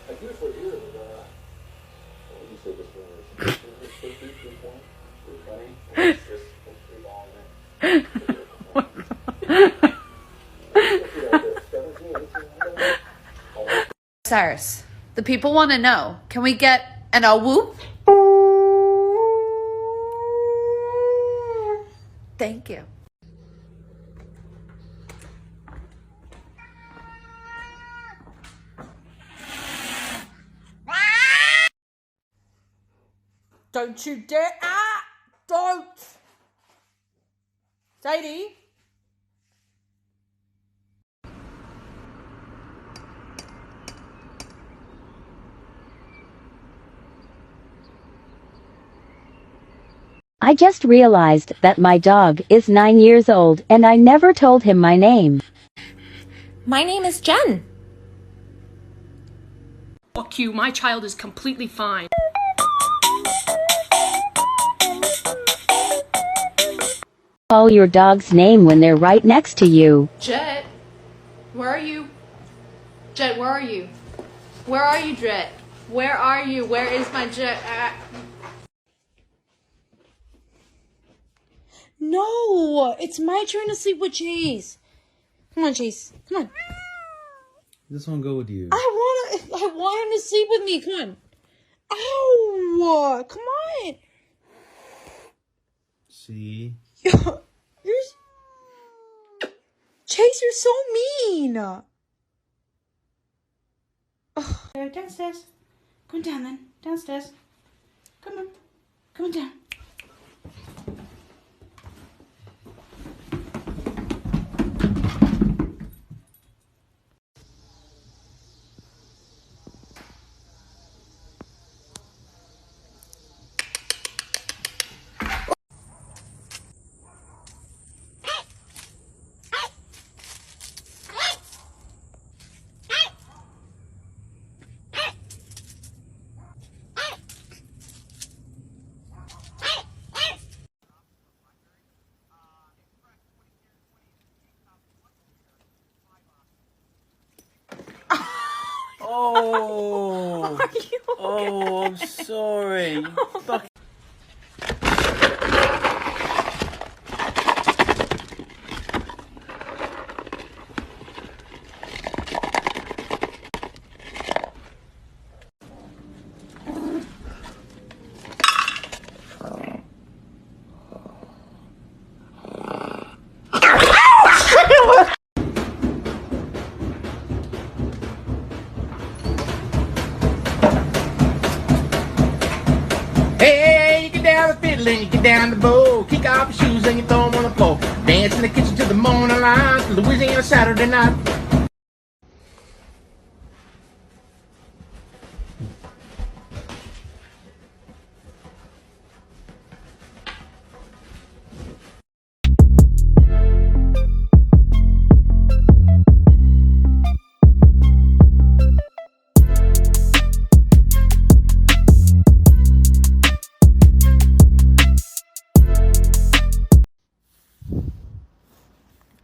I usually hear that, what do you say this one is? 320? 320? It's just 3 ball in it. Cyrus, the people want to know. Can we get an a whoop? Thank you. Don't you dare! Ah! Don't! Sadie? I just realized that my dog is 9 years old and I never told him my name. My name is Jen. Fuck you, my child is completely fine. Call your dog's name when they're right next to you. Jet, where are you? Jet, where are you? Where are you, Jet? Where are you? Where is my Jet? No, it's my turn to sleep with Chase. Come on, Chase. Come on. This one go with you. I want him to sleep with me. Come on. Ow! Come on. See? Chase, you're so mean. Downstairs. Come on down then. Downstairs. Come on. Come on down. Oh! Are you okay? Oh, I'm sorry. Fuck. Hey, you get down the fiddle and you get down the bow. Kick off your shoes and you throw them on the floor. Dance in the kitchen till the morning light, till Louisiana Saturday night.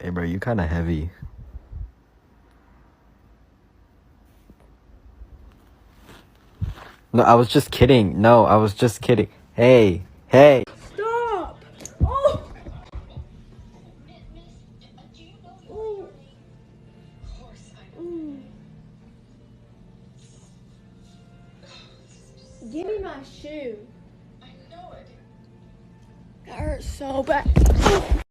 Hey bro, you kinda heavy. No, I was just kidding. No, I was just kidding. Hey, hey. Stop! Oh! Ooh. Ooh. Give me my shoe. I know it. That hurts so bad.